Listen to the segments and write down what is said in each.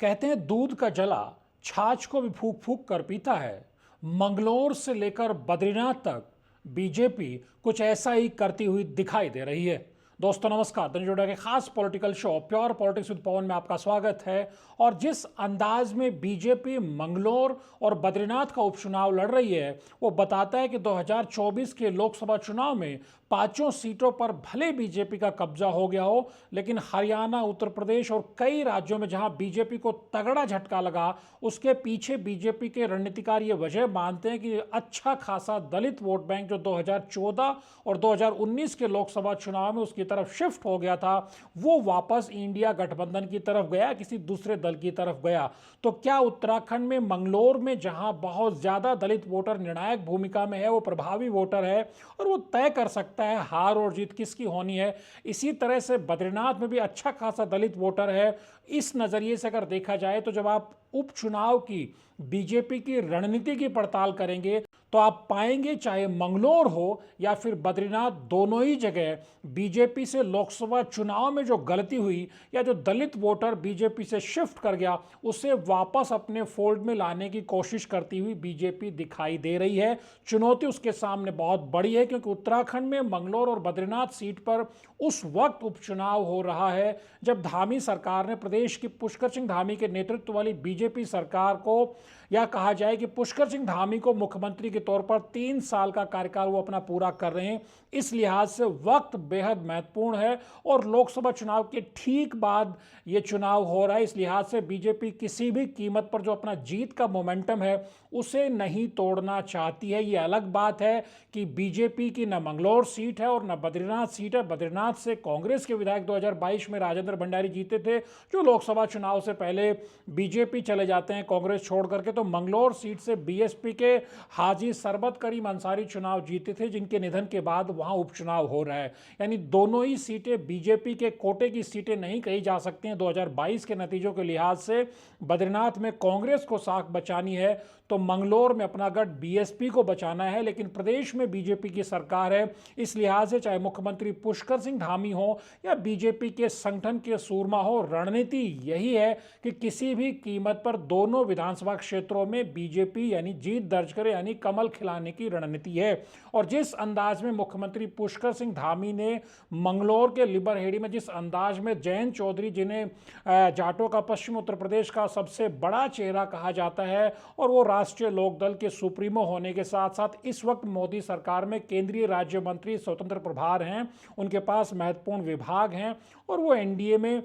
कहते हैं दूध का जला छाछ को भी फूक फूक कर पीता है। मंगलौर से लेकर बद्रीनाथ तक बीजेपी कुछ ऐसा ही करती हुई दिखाई दे रही है। दोस्तों नमस्कार, धनजोड़ा के खास political show pure politics with Pawan में आपका स्वागत है। और जिस अंदाज में बीजेपी मंगलौर और बद्रीनाथ का उपचुनाव लड़ रही है वो बताता है कि 2024 के लोकसभा चुनाव में पांचों सीटों पर भले बीजेपी का कब्जा हो गया हो, लेकिन हरियाणा, उत्तर प्रदेश और कई राज्यों में जहां बीजेपी को तगड़ा झटका लगा, उसके पीछे बीजेपी के रणनीतिकार ये वजह मानते हैं कि अच्छा खासा दलित वोट बैंक जो 2014 और 2019 के लोकसभा चुनाव में उसकी तरफ शिफ्ट हो गया था, वो वापस इंडिया गठबंधन की तरफ गया, किसी दूसरे दल की तरफ गया। तो क्या उत्तराखंड में मंगलौर में जहां बहुत ज्यादा दलित वोटर निर्णायक भूमिका में है, वो प्रभावी वोटर है और वो तय कर सकता है हार और जीत किसकी होनी है। इसी तरह से बद्रीनाथ में भी अच्छा खासा दलित वोटर है। इस नजरिए से अगर देखा जाए तो जब आप उपचुनाव की बीजेपी की रणनीति की पड़ताल करेंगे तो आप पाएंगे चाहे मंगलौर हो या फिर बद्रीनाथ, दोनों ही जगह बीजेपी से लोकसभा चुनाव में जो गलती हुई या जो दलित वोटर बीजेपी से शिफ्ट कर गया उसे वापस अपने फोल्ड में लाने की कोशिश करती हुई बीजेपी दिखाई दे रही है। चुनौती उसके सामने बहुत बड़ी है क्योंकि उत्तराखंड में मंगलौर और बद्रीनाथ सीट पर उस वक्त उपचुनाव हो रहा है जब धामी सरकार ने प्रदेश की पुष्कर सिंह धामी के नेतृत्व वाली बीजेपी सरकार को, या कहा जाए कि पुष्कर सिंह धामी को मुख्यमंत्री के तौर पर 3 साल का कार्यकाल वो अपना पूरा कर रहे हैं। इस लिहाज से वक्त बेहद महत्वपूर्ण है और लोकसभा चुनाव के ठीक बाद ये चुनाव हो रहा है। इस लिहाज से बीजेपी किसी भी कीमत पर जो अपना जीत का मोमेंटम है उसे नहीं तोड़ना चाहती है। ये अलग बात है कि बीजेपी की न मंगलौर सीट है और न बद्रीनाथ सीट है। बद्रीनाथ से कांग्रेस के विधायक 2022 में राजेंद्र भंडारी जीते थे, जो लोकसभा चुनाव से पहले बीजेपी चले जाते हैं कांग्रेस छोड़ करके। तो मंगलौर सीट से बीएसपी के हाजी सरबत करीम अंसारी चुनाव जीते थे, जिनके निधन के बाद वहां उपचुनाव हो रहा है। यानी दोनों ही सीटें बीजेपी के कोटे की सीटें नहीं कही जा सकती हैं। 2022 के नतीजों के लिहाज से बद्रीनाथ में कांग्रेस को साख बचानी है तो मंगलौर में अपना गढ़ बीएसपी को बचाना है। लेकिन प्रदेश में बीजेपी की सरकार है, इस लिहाज से चाहे मुख्यमंत्री पुष्कर सिंह धामी हो या बीजेपी के संगठन के सूरमा हो, रणनीति यही है कि किसी भी कीमत पर दोनों विधानसभा क्षेत्रों में बीजेपी यानी जीत दर्ज करे, यानी कमल खिलाने की रणनीति है। और जिस अंदाज में मुख्यमंत्री पुष्कर सिंह धामी ने मंगलौर के लिबरहेड़ी में, जिस अंदाज में जयंत चौधरी, जिन्हें जाटों का पश्चिम उत्तर प्रदेश का सबसे बड़ा चेहरा कहा जाता है और वो राष्ट्रीय लोकदल के सुप्रीमो होने के साथ साथ इस वक्त मोदी सरकार में केंद्रीय राज्य मंत्री स्वतंत्र प्रभार हैं, उनके पास महत्वपूर्ण विभाग हैं और वो एनडीए में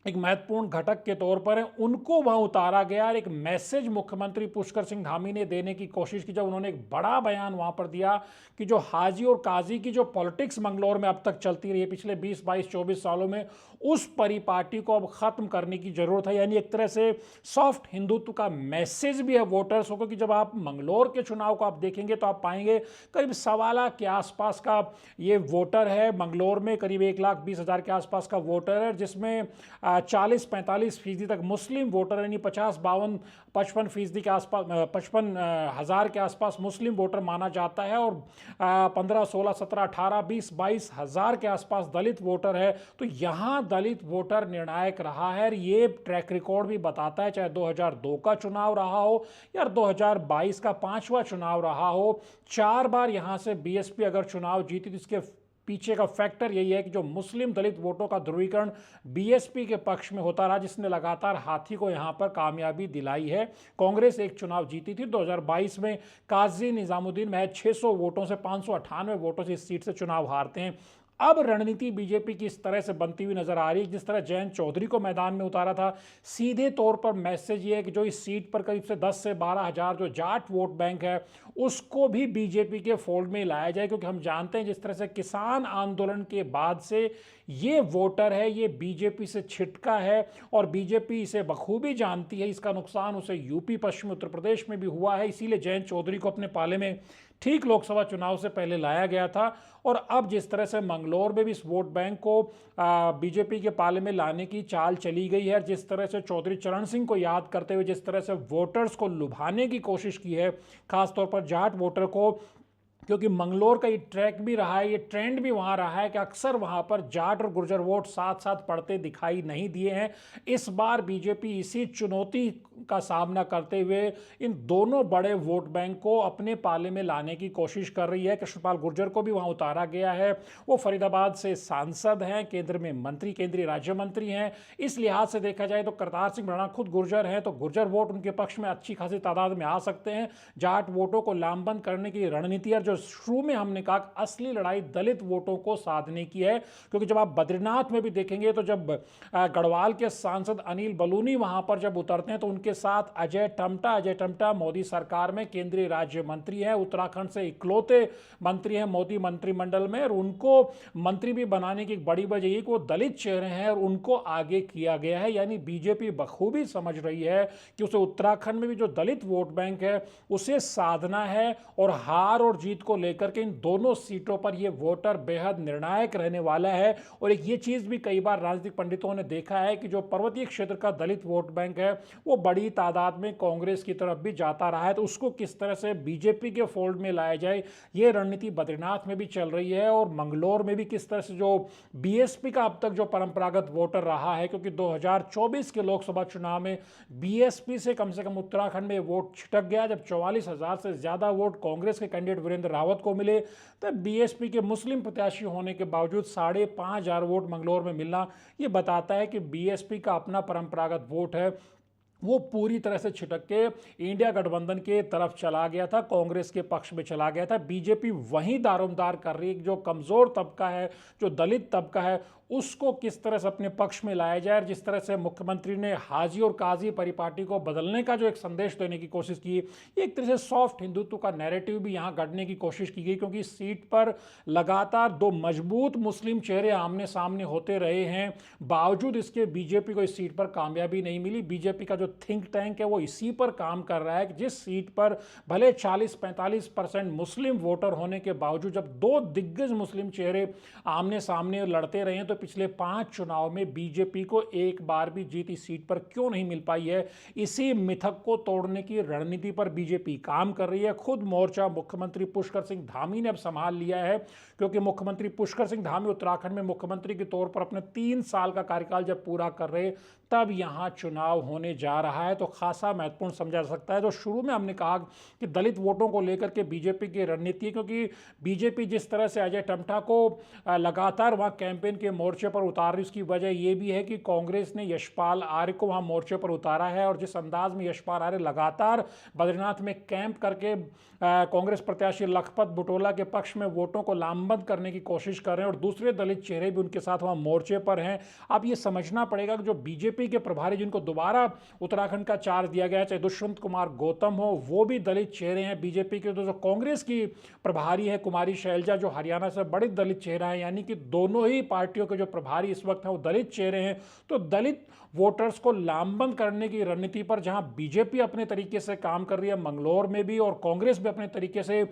एक महत्वपूर्ण घटक के तौर पर है, उनको वहां उतारा गया। और एक मैसेज मुख्यमंत्री पुष्कर सिंह धामी ने देने की कोशिश की जब उन्होंने एक बड़ा बयान वहां पर दिया कि जो हाजी और काजी की जो पॉलिटिक्स मंगलौर में अब तक चलती रही है पिछले 20, 22, 24 सालों में, उस परिपाटी को अब खत्म करने की जरूरत है। यानी एक तरह से सॉफ्ट हिंदुत्व का मैसेज भी है वोटर्स को कि जब आप मंगलौर के चुनाव को आप देखेंगे तो आप पाएंगे करीब 1.25 लाख के आसपास का ये वोटर है। मंगलौर में करीब 1,20,000 के आसपास का वोटर है, जिसमें 40-45% तक मुस्लिम वोटर, यानी 50-52-55% के आसपास, 55,000 के आसपास मुस्लिम वोटर माना जाता है और 15, 16, 17, 18, 20, 22 हज़ार के आसपास दलित वोटर है। तो यहाँ दलित वोटर निर्णायक रहा है। ये ट्रैक रिकॉर्ड भी बताता है, चाहे 2002 का चुनाव रहा हो या 2022 का 5वां चुनाव रहा हो, 4 बार यहाँ से बीएसपी अगर चुनाव जीती तो इसके पीछे का फैक्टर यही है कि जो मुस्लिम दलित वोटों का ध्रुवीकरण बीएसपी के पक्ष में होता रहा, जिसने लगातार हाथी को यहां पर कामयाबी दिलाई है। कांग्रेस एक चुनाव जीती थी 2022 में, काजी निजामुद्दीन महज 600 वोटों से 598 वोटों से इस सीट से चुनाव हारते हैं। अब रणनीति बीजेपी की इस तरह से बनती हुई नजर आ रही है, जिस तरह जयंत चौधरी को मैदान में उतारा था, सीधे तौर पर मैसेज ये है कि जो इस सीट पर करीब से 10 से 12 हज़ार जो जाट वोट बैंक है उसको भी बीजेपी के फोल्ड में लाया जाए। क्योंकि हम जानते हैं जिस तरह से किसान आंदोलन के बाद से ये वोटर है, ये बीजेपी से छिटका है और बीजेपी इसे बखूबी जानती है। इसका नुकसान उसे यूपी, पश्चिम उत्तर प्रदेश में भी हुआ है। इसीलिए जयंत चौधरी को अपने पाले में ठीक लोकसभा चुनाव से पहले लाया गया था। और अब जिस तरह से मंगलौर में भी इस वोट बैंक को बीजेपी के पाले में लाने की चाल चली गई है, जिस तरह से चौधरी चरण सिंह को याद करते हुए जिस तरह से वोटर्स को लुभाने की कोशिश की है, खासतौर पर जाट वोटर को, क्योंकि मंगलोर का ये ट्रैक भी रहा है, ये ट्रेंड भी वहाँ रहा है कि अक्सर वहाँ पर जाट और गुर्जर वोट साथ साथ पड़ते दिखाई नहीं दिए हैं। इस बार बीजेपी इसी चुनौती का सामना करते हुए इन दोनों बड़े वोट बैंक को अपने पाले में लाने की कोशिश कर रही है। कृष्णपाल गुर्जर को भी वहाँ उतारा गया है, वो फरीदाबाद से सांसद हैं, केंद्र में मंत्री, केंद्रीय राज्य मंत्री हैं। इस लिहाज से देखा जाए तो करतार सिंह भराड़ा खुद गुर्जर हैं, तो गुर्जर वोट उनके पक्ष में अच्छी खासी तादाद में आ सकते हैं। जाट वोटों को लामबंद करने की रणनीति और जो शुरू में हमने कहा असली लड़ाई दलित वोटों को साधने की है, क्योंकि जब आप बद्रीनाथ में भी देखेंगे तो जब गढ़वाल के सांसद अनिल बलूनी वहां पर जब उतरते हैं तो उनके साथ अजय टमटा मोदी सरकार में केंद्रीय राज्य मंत्री हैं, उत्तराखंड से इकलौते मंत्री हैं मोदी मंत्रिमंडल में, और उनको मंत्री भी बनाने की बड़ी वजह ये कि वो दलित चेहरे हैं और उनको आगे किया गया है। यानी बीजेपी बखूबी समझ रही है कि उसे उत्तराखंड में भी जो दलित वोट बैंक है उसे साधना है, और हार और जीत को लेकर के इन दोनों सीटों पर यह वोटर बेहद निर्णायक रहने वाला है। और एक ये चीज भी कई बार राजनीतिक पंडितों ने देखा है कि जो पर्वतीय क्षेत्र का दलित वोट बैंक है वो बड़ी तादाद में कांग्रेस की तरफ भी जाता रहा है, तो उसको किस तरह से बीजेपी के फोल्ड में लाया जाए ये रणनीति बद्रीनाथ में भी चल रही है, और मंगलौर में भी किस तरह से जो बीएसपी का अब तक जो परंपरागत वोटर रहा है, क्योंकि 2024 के लोकसभा चुनाव में बीएसपी से कम उत्तराखंड में वोट छिटक गया, जब 44,000 से ज्यादा वोट कांग्रेस के कैंडिडेट वीरेंद्र रावत को मिले, तब बीएसपी के मुस्लिम प्रत्याशी होने के बावजूद 5,500 वोट मंगलौर में मिलना ये बताता है कि बीएसपी का अपना परंपरागत वोट है वो पूरी तरह से छिटक के इंडिया गठबंधन के तरफ चला गया था, कांग्रेस के पक्ष में चला गया था। बीजेपी वहीं दारोमदार कर रही है, जो कमजोर तबका है, जो दलित तबका है, उसको किस तरह से अपने पक्ष में लाया जाए। और जिस तरह से मुख्यमंत्री ने हाजी और काजी परिपाटी को बदलने का जो एक संदेश देने की कोशिश की, एक तरह से सॉफ्ट हिंदुत्व का नैरेटिव भी यहाँ गढ़ने की कोशिश की गई, क्योंकि सीट पर लगातार दो मजबूत मुस्लिम चेहरे आमने सामने होते रहे हैं, बावजूद इसके बीजेपी को इस सीट पर कामयाबी नहीं मिली। बीजेपी का जो थिंक टैंक है वो इसी पर काम कर रहा है कि जिस सीट पर भले 40-45% मुस्लिम वोटर होने के बावजूद जब दो दिग्गज मुस्लिम चेहरे आमने सामने लड़ते रहे हैं, तो पिछले 5 चुनाव में बीजेपी को एक बार भी जीत इस सीट पर क्यों नहीं मिल पाई है। इसी मिथक को तोड़ने की रणनीति पर बीजेपी काम कर रही है। खुद मोर्चा मुख्यमंत्री पुष्कर सिंह धामी ने अब संभाल लिया है, क्योंकि मुख्यमंत्री पुष्कर सिंह धामी उत्तराखंड में मुख्यमंत्री के तौर पर अपने 3 साल का कार्यकाल जब पूरा कर रहे तब यहां चुनाव होने जा रहा है, तो खासा महत्वपूर्ण समझा जा सकता है। तो शुरू में हमने कहा कि दलित वोटों को लेकर के बीजेपी की रणनीति है, क्योंकि बीजेपी जिस तरह से अजय टमटा को लगातार वहां कैंपेन के मोर्चे पर उतार रही, उसकी वजह यह भी है कि कांग्रेस ने यशपाल आर्य को वहां मोर्चे पर उतारा है, और जिस अंदाज में यशपाल आर्य लगातार बद्रीनाथ में कैंप करके कांग्रेस प्रत्याशी लखपत बुटोला के पक्ष में वोटों को लामबंद करने की कोशिश कर रहे हैं, और दूसरे दलित चेहरे भी उनके साथ वहां मोर्चे पर हैं। अब ये समझना पड़ेगा कि जो बीजेपी के प्रभारी जिनको दोबारा उत्तराखंड का चार्ज दिया गया है, चाहे दुष्यंत कुमार गौतम हो, वो भी दलित चेहरे हैं बीजेपी के। तो जो कांग्रेस की प्रभारी है कुमारी शैलजा, जो हरियाणा से बड़े दलित चेहरा है, यानी कि दोनों ही पार्टियों के जो प्रभारी इस वक्त हैं वो दलित चेहरे हैं। तो दलित वोटर्स को लामबंद करने की रणनीति पर जहां बीजेपी अपने तरीके से काम कर रही है मंगलौर में भी, और कांग्रेस भी अपने तरीके से,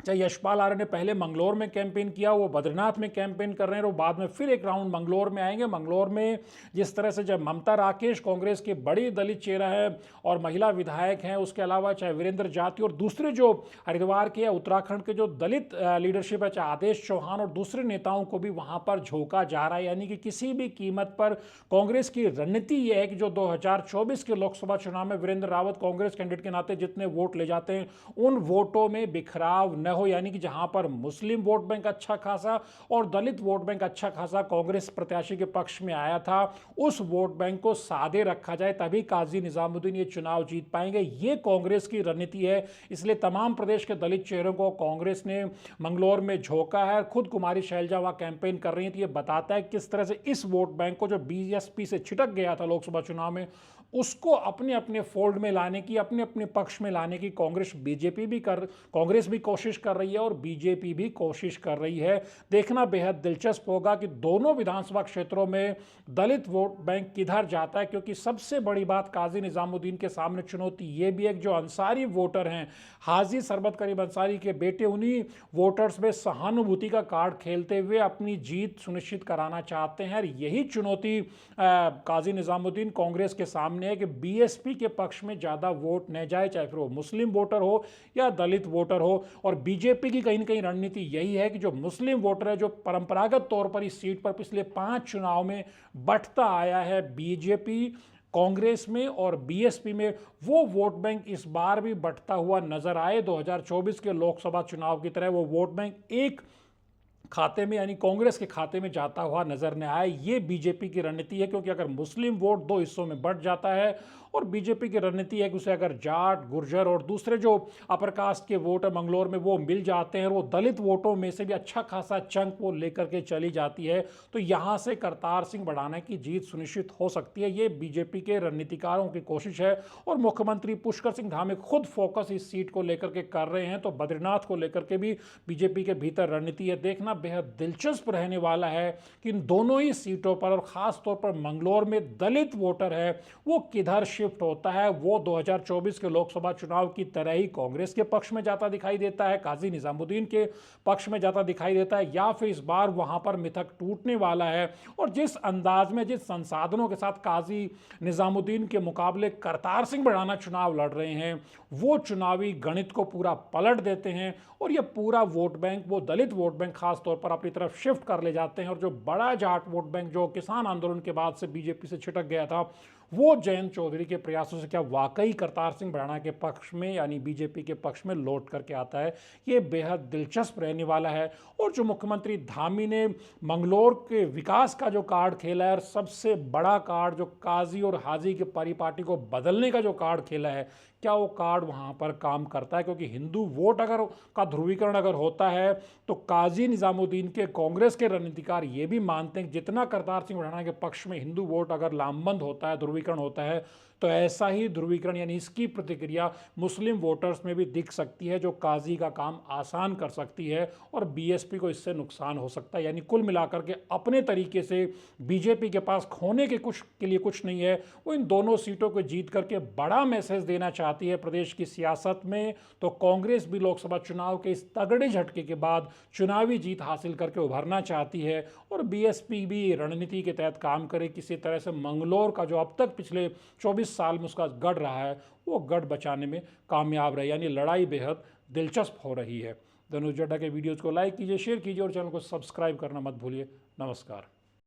चाहे यशपाल आर्य ने पहले मंगलौर में कैंपेन किया, वो बद्रीनाथ में कैंपेन कर रहे हैं, और बाद में फिर एक राउंड मंगलौर में आएंगे। मंगलौर में जिस तरह से जब ममता राकेश कांग्रेस के बड़ी दलित चेहरा है और महिला विधायक हैं, उसके अलावा चाहे वीरेंद्र जाति और दूसरे जो हरिद्वार के या उत्तराखंड के जो दलित लीडरशिप है, चाहे आदेश चौहान और दूसरे नेताओं को भी वहां पर झोंका जा रहा है। यानी कि किसी भी कीमत पर कांग्रेस की रणनीति यह है कि जो 2024 के लोकसभा चुनाव में वीरेंद्र रावत कांग्रेस कैंडिडेट के नाते जितने वोट ले जाते हैं उन वोटों में बिखराव न हो, यानी कि जहां पर मुस्लिम वोट बैंक अच्छा खासा और दलित वोट बैंक अच्छा खासा कांग्रेस प्रत्याशी के पक्ष में आया था, उस वोट बैंक को सादे रखा जाए, तभी काजी निजामुद्दीन ये चुनाव जीत पाएंगे। ये कांग्रेस की रणनीति है। इसलिए तमाम प्रदेश के दलित चेहरों को कांग्रेस ने मंगलौर में झोंका है। खुद कुमारी शैलजा वहां कैंपेन कर रही थी। ये बताता है किस तरह से इस वोट बैंक को जो बीएसपी से छिटक गया था लोकसभा चुनाव में, उसको अपने अपने फोल्ड में लाने की, अपने अपने पक्ष में लाने की कांग्रेस भी कोशिश कर रही है और बीजेपी भी कोशिश कर रही है। देखना बेहद दिलचस्प होगा कि दोनों विधानसभा क्षेत्रों में दलित वोट बैंक किधर जाता है, क्योंकि सबसे बड़ी बात काजी निजामुद्दीन के सामने चुनौती ये भी है कि जो अंसारी वोटर हैं, हाजी सरबत करीम अंसारी के बेटे, उन्हीं वोटर्स में सहानुभूति का कार्ड खेलते हुए अपनी जीत सुनिश्चित कराना चाहते हैं। यही चुनौती काजी निजामुद्दीन कांग्रेस के सामने है कि बीएसपी के पक्ष में ज्यादा वोट न जाए, चाहे फिर वो मुस्लिम वोटर हो या दलित वोटर हो। और बीजेपी की कहीं ना कहीं रणनीति यही है कि जो मुस्लिम वोटर है, जो परंपरागत तौर पर इस सीट पर पिछले 5 चुनाव में बढ़ता आया है बीजेपी, कांग्रेस में और बीएसपी में, वो वोट बैंक इस बार भी बढ़ता हुआ नजर आए। 2024 के लोकसभा चुनाव की तरह वो वोट बैंक एक खाते में यानी कांग्रेस के खाते में जाता हुआ नजर नहीं आया। ये बीजेपी की रणनीति है, क्योंकि अगर मुस्लिम वोट 2 हिस्सों में बढ़ जाता है और बीजेपी की रणनीति है कि उसे अगर जाट, गुर्जर और दूसरे जो अपर कास्ट के वोट है मंगलौर में वो मिल जाते हैं और वो दलित वोटों में से भी अच्छा खासा चंक वो लेकर के चली जाती है, तो यहां से करतार सिंह भड़ाना की जीत सुनिश्चित हो सकती है। ये बीजेपी के रणनीतिकारों की कोशिश है और मुख्यमंत्री पुष्कर सिंह धामी खुद फोकस इस सीट को लेकर के कर रहे हैं। तो बद्रीनाथ को लेकर के भी बीजेपी के भीतर रणनीति है। देखना बेहद दिलचस्प रहने वाला है कि इन दोनों ही सीटों पर और खास तौर पर मंगलौर में दलित वोटर है वो किधर शिफ्ट होता है। वो 2024 के लोकसभा चुनाव की तरह ही कांग्रेस के पक्ष में जाता दिखाई देता है, काजी निजामुद्दीन के पक्ष में जाता दिखाई देता है, या फिर इस बार वहां पर मिथक टूटने वाला है और जिस अंदाज में, जिस संसाधनों के साथ काजी निजामुद्दीन के मुकाबले करतार सिंह भड़ाना चुनाव लड़ रहे हैं, वो चुनावी गणित को पूरा पलट देते हैं और ये पूरा वोट बैंक, वो दलित वोट बैंक खास तौर पर अपनी तरफ शिफ्ट कर ले जाते हैं। और जो बड़ा जाट वोट बैंक जो किसान आंदोलन के बाद से बीजेपी से छिटक गया था, वो जयंत चौधरी के प्रयासों से क्या वाकई करतार सिंह भड़ाना के पक्ष में यानी बीजेपी के पक्ष में लौट करके आता है, ये बेहद दिलचस्प रहने वाला है। और जो मुख्यमंत्री धामी ने मंगलौर के विकास का जो कार्ड खेला है और सबसे बड़ा कार्ड जो काजी और हाजी के परिपाटी को बदलने का जो कार्ड खेला है, क्या वो कार्ड वहाँ पर काम करता है? क्योंकि हिंदू वोट अगर का ध्रुवीकरण अगर होता है तो काजी निजामुद्दीन के कांग्रेस के रणनीतिकार ये भी मानते हैं कि जितना करतार सिंह भड़ाना के पक्ष में हिंदू वोट अगर लामबंद होता है, ध्रुवीकरण होता है, तो ऐसा ही ध्रुवीकरण यानी इसकी प्रतिक्रिया मुस्लिम वोटर्स में भी दिख सकती है, जो काजी का काम आसान कर सकती है और बीएसपी को इससे नुकसान हो सकता है। यानी कुल मिलाकर के अपने तरीके से बीजेपी के पास खोने के लिए कुछ नहीं है। वो इन दोनों सीटों को जीत करके बड़ा मैसेज देना चाहती है प्रदेश की सियासत में। तो कांग्रेस भी लोकसभा चुनाव के इस तगड़े झटके के बाद चुनावी जीत हासिल करके उभरना चाहती है और बीएसपी भी रणनीति के तहत काम करे, किसी तरह से मंगलौर का जो अब तक पिछले 24 साल में उसका गढ़ रहा है वो गढ़ बचाने में कामयाब रहे। यानी लड़ाई बेहद दिलचस्प हो रही है। धनुष जड्डा के वीडियोज़ को लाइक कीजिए, शेयर कीजिए और चैनल को सब्सक्राइब करना मत भूलिए। नमस्कार।